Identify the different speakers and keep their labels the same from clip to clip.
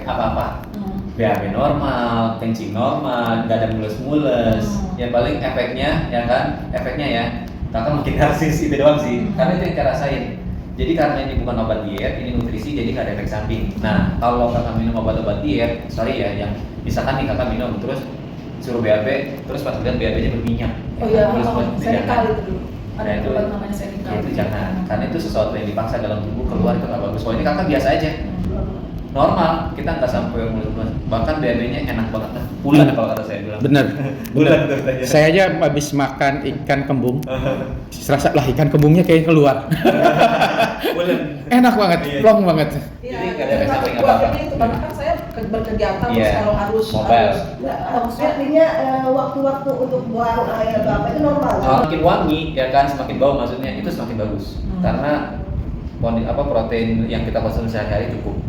Speaker 1: apa-apa. BAB normal, kencing normal, nggak ada mules-mules. Yang paling efeknya, ya kan, efeknya ya, kakak makin narsis itu doang sih. Karena itu yang kita rasain. Jadi karena ini bukan obat diet, ini nutrisi, jadi nggak ada efek samping. Nah, kalau kakak minum obat-obat diet, sorry ya, yang misalkan nih kakak minum terus suruh BAB, terus pas lihat BAB-nya berminyak.
Speaker 2: Oh iya,
Speaker 1: serikal
Speaker 2: itu dulu. Ada obat namanya serikal.
Speaker 1: Itu jangan, karena itu sesuatu yang dipaksa dalam tubuh keluar itu nggak bagus. Kalau ini kakak biasa aja. Normal, kita nggak sampai mulut-mulut, bahkan BAB-nya enak banget, pulen kalau kata saya bilang.
Speaker 3: Bener.
Speaker 1: Bener.
Speaker 3: Saya aja habis makan ikan kembung, serasa lah ikan kembungnya kayak keluar.
Speaker 1: Pulen.
Speaker 3: Enak banget, plong banget.
Speaker 1: Jadi nggak ada efek samping apa-apa.
Speaker 2: Itu karena kan saya berkegiatan
Speaker 1: Iya.
Speaker 2: kalau harus
Speaker 1: Mobile.
Speaker 4: Artinya waktu-waktu untuk buang air atau apa itu normal.
Speaker 1: Semakin wangi, ya kan, semakin bau maksudnya itu semakin bagus. Karena protein yang kita konsumsi sehari-hari cukup.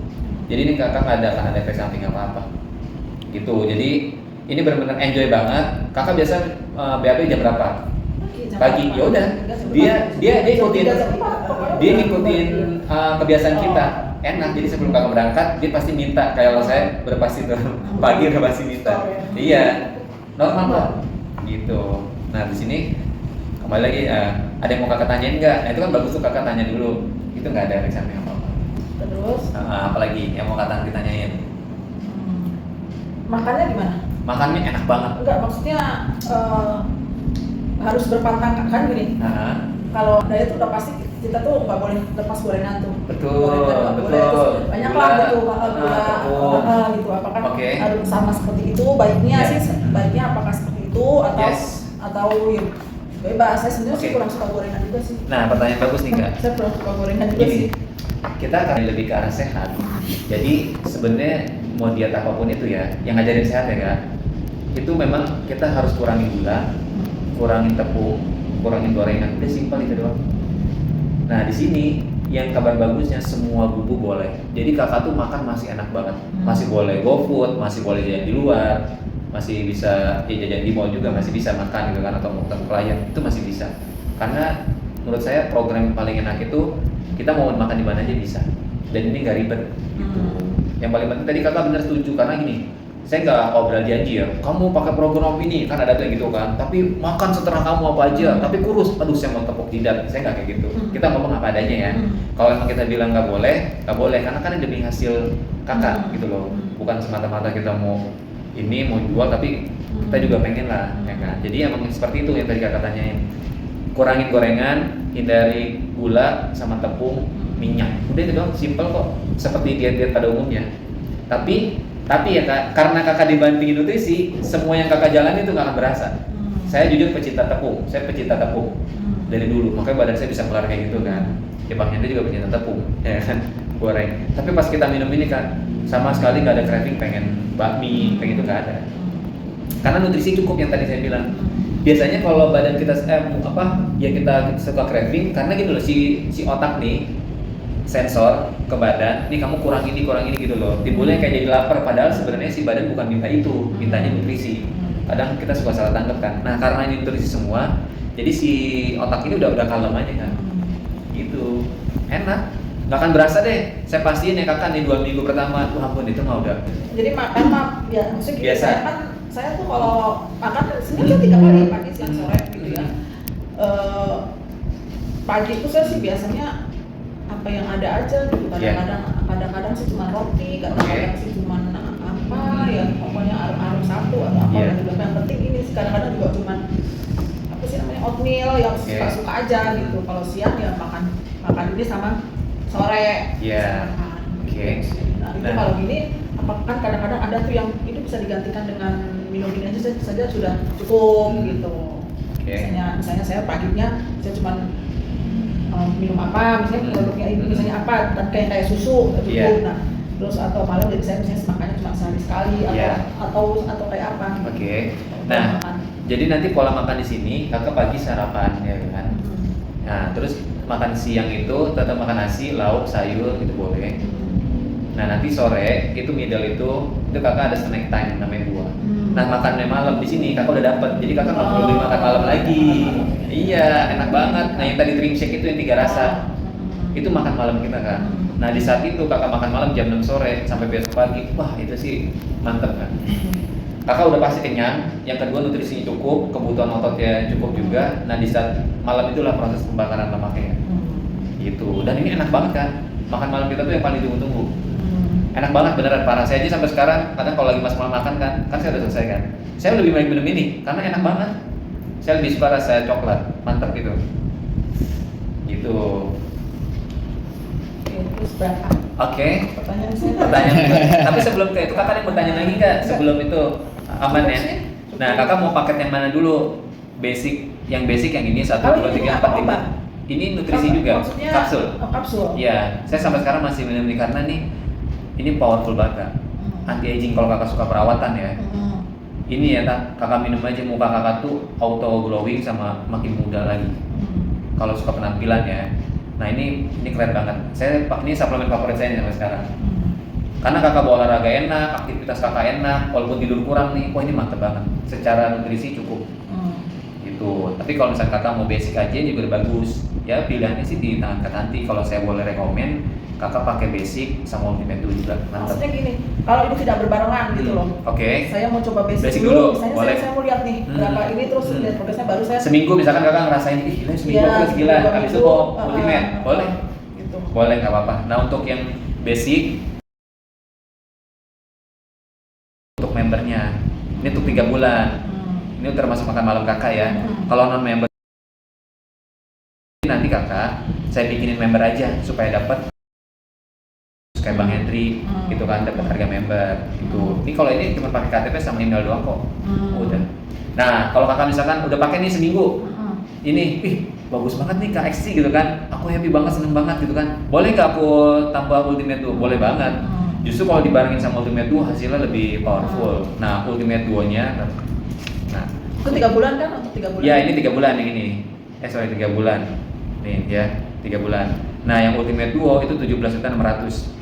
Speaker 1: Jadi ini kakak nggak akan ada efek samping apa-apa. Gitu. Jadi ini benar-benar enjoy banget. Kakak biasa BAB jam berapa? Pagi. Ya udah. Dia ngikutin kebiasaan kita. Enak. Jadi sebelum kakak berangkat, dia pasti minta. Kayak kalau saya berpasti tuh pagi udah pasti minta. Iya. Normal kok. Gitu. Nah, di sini kembali lagi ada yang mau kakak tanyain nggak? Nah, itu kan bagus tuh kakak tanya dulu. Itu nggak ada efek samping apa-apa.
Speaker 2: Terus
Speaker 1: Apalagi yang mau kakak ditanyain?
Speaker 2: makannya gimana?
Speaker 1: Makannya enak banget.
Speaker 2: Enggak, maksudnya harus berpantang kan gini. Kalau diet tuh udah pasti kita tuh nggak boleh lepas gorengan tuh.
Speaker 1: Betul.
Speaker 2: Banyak lah gitu, gula gitu. Apakah harus sama seperti itu? Baiknya sih, baiknya apakah seperti itu atau ya, bebas. Saya sebenarnya sih kurang suka gorengan juga sih.
Speaker 1: Nah, pertanyaan bagus nih kak.
Speaker 2: Saya kurang suka gorengan juga sih.
Speaker 1: Kita akan lebih ke arah sehat. Jadi sebenarnya mau diet apapun itu ya, yang ngajarin sehat ya kak, itu memang kita harus kurangin gula, kurangin tepung, kurangin gorengan. Udah simpel itu doang. Nah di sini yang kabar bagusnya semua bumbu boleh. Jadi kakak tuh makan masih enak banget, masih boleh GoFood, masih boleh jajan di luar, masih bisa jajan di mall juga masih bisa makan gitu kan, atau mau ketemu klien itu masih bisa. Karena menurut saya program yang paling enak itu kita mau makan di mana aja bisa, dan ini nggak ribet gitu. Yang paling penting tadi kakak bener setuju, karena gini, saya nggak obrol janji ya, kamu pakai program ini kan ada kayak gitu kan, tapi makan setelah kamu apa aja, tapi kurus, aduh saya mau tepuk jidat, saya nggak kayak gitu. Kita ngomong apa adanya ya. Kalau emang kita bilang nggak boleh, karena kan demi hasil kakak gitu loh, bukan semata-mata kita mau ini mau jual, tapi kita juga pengen lah, ya kan. Jadi emang seperti itu yang tadi kakak tanyain. Kurangin gorengan, hindari gula sama tepung, minyak. Udah itu doang, simple kok. Seperti diet-diet pada umumnya. Tapi ya kak, karena kakak dibandingin nutrisi, semua yang kakak jalani itu nggak akan berasa. Saya jujur pecinta tepung, dari dulu. Makanya badan saya bisa keluar kayak gitu kan. Ya Bang Hendra juga pecinta tepung, ya kan, goreng. Tapi pas kita minum ini kan, sama sekali nggak ada craving pengen bakmi, kayak gitu nggak ada. Karena nutrisi cukup yang tadi saya bilang. Biasanya kalau badan kita kita suka craving karena gitu loh, si otak nih sensor ke badan, nih kamu kurang ini gitu loh. Timbulnya kayak jadi lapar, padahal sebenarnya si badan bukan minta itu, mintanya nutrisi. Kadang kita suka salah tanggap kan. Nah, karena ini nutrisi semua, jadi si otak ini udah kalem aja kan. Gitu. Enak. Nggak akan berasa deh. Saya pastiin ya kakak nih 2 minggu pertama, tuh ampun itu nggak udah.
Speaker 2: Jadi makan ya maksudnya gitu,
Speaker 1: biasa.
Speaker 2: Saya tuh kalau makan sebenarnya 3 kali, pagi, siang, sore gitu ya. Pagi itu saya sih biasanya apa yang ada aja gitu. Kadang-kadang sih cuma roti, kadang-kadang sih cuma apa ya, pokoknya arum satu atau apa gitu. Yang penting ini sih kadang-kadang juga cuma apa sih namanya oatmeal yang suka-suka aja gitu. Kalau siang ya makan ini sama sore. Nah, itu kalau gini kan kadang-kadang ada tuh yang itu bisa digantikan dengan minum ini aja saja sudah cukup gitu. Misalnya saya paginya saya cuma minum apa, misalnya produknya ini misalnya apa, dan kayak susu cukup. Nah, terus atau malam jadi saya misalnya makannya cuma sehari sekali atau kayak apa.
Speaker 1: Nah, jadi nanti pola makan di sini kakak pagi sarapan ya kan. Nah, terus makan siang itu tetap makan nasi, lauk, sayur itu boleh. Nah, nanti sore itu middle itu kakak ada snack time namanya buah. Nah, makannya malam di sini kakak udah dapet, jadi kakak nggak perlu makan malam lagi. Iya, enak banget. Nah, yang tadi drink shake itu yang 3 rasa. itu makan malam kita kan. Nah di saat itu kakak makan malam jam 6 sore sampai besok pagi, wah itu sih mantep kan. Kakak udah pasti kenyang, yang kedua nutrisinya cukup, kebutuhan ototnya cukup juga. Nah di saat malam itulah proses pembakaran lemaknya gitu. Dan ini enak banget kan, makan malam kita tuh yang paling ditunggu-tunggu. Enak banget beneran, parah. Saya aja sampai sekarang kadang kalau lagi mas malam makan kan saya udah selesai kan, saya lebih baik minum ini karena enak banget. Saya lebih suka rasa coklat, mantap gitu. Gitu.
Speaker 2: Oke, terus berapa?
Speaker 1: Oke.
Speaker 2: Pertanyaan saya.
Speaker 1: Pertanyaan. Tapi sebelum ke itu kakak ada yang bertanya lagi nggak? Sebelum itu aman ya. Nah kakak mau paket yang mana dulu? Basic, yang basic yang ini 1, 2, 3, 4, 5. Ini nutrisi juga,
Speaker 2: Maksudnya,
Speaker 1: kapsul.
Speaker 2: Oh, kapsul.
Speaker 1: Iya, saya sampai sekarang masih minum ini karena nih ini powerful banget. Anti aging kalau kakak suka perawatan ya. Ini ya kakak minum aja, muka kakak tuh auto glowing sama makin muda lagi. Kalau suka penampilan ya. Nah ini keren banget. Ini suplemen favorit saya nih sampai sekarang. Karena kakak bawa olahraga enak, aktivitas kakak enak, walaupun tidur kurang nih, wah ini mantep banget. Secara nutrisi cukup. Gitu. Tapi kalau misalnya kakak mau basic aja juga udah bagus. Ya pilihannya sih di tangan kak nanti. Kalau saya boleh rekomen, kakak pakai basic sama ultimate dulu juga. Mantap.
Speaker 2: Maksudnya gini, kalau itu tidak berbarengan gitu loh.
Speaker 1: Oke.
Speaker 2: Saya mau coba basic,
Speaker 1: Basic
Speaker 2: dulu.
Speaker 1: dulu,
Speaker 2: Misalnya
Speaker 1: boleh.
Speaker 2: saya mau lihat nih berapa ini terus lihat progresnya baru saya
Speaker 1: Seminggu misalkan kakak ngerasain, ih gila seminggu
Speaker 2: Iya,
Speaker 1: aku gila,
Speaker 2: seminggu,
Speaker 1: habis itu
Speaker 2: minggu,
Speaker 1: mau ultimate, boleh?
Speaker 2: gitu.
Speaker 1: Boleh, nggak apa-apa. Nah untuk yang basic, untuk membernya, ini untuk 3 bulan. Ini termasuk makan malam kakak ya. Kalau non member, nanti kakak, saya bikinin member aja supaya dapat kayak Bang Hendri, gitu kan, dapat harga member. Gitu. Ini kalau ini cuma pakai KTP sama email doang kok. Udah. Nah kalau kakak misalkan udah pakai nih seminggu, ini, bagus banget nih Kak XC gitu kan, aku happy banget, seneng banget gitu kan, boleh nggak aku tambah Ultimate Duo? Boleh banget. Justru kalau dibarengin sama Ultimate Duo hasilnya lebih powerful. Nah Ultimate Duo-nya, nah
Speaker 2: Itu 3 bulan kan untuk 3 bulan?
Speaker 1: ya ini 3 bulan yang ini, 3 bulan nih ya, 3 bulan. Nah yang Ultimate Duo itu 17.600.000.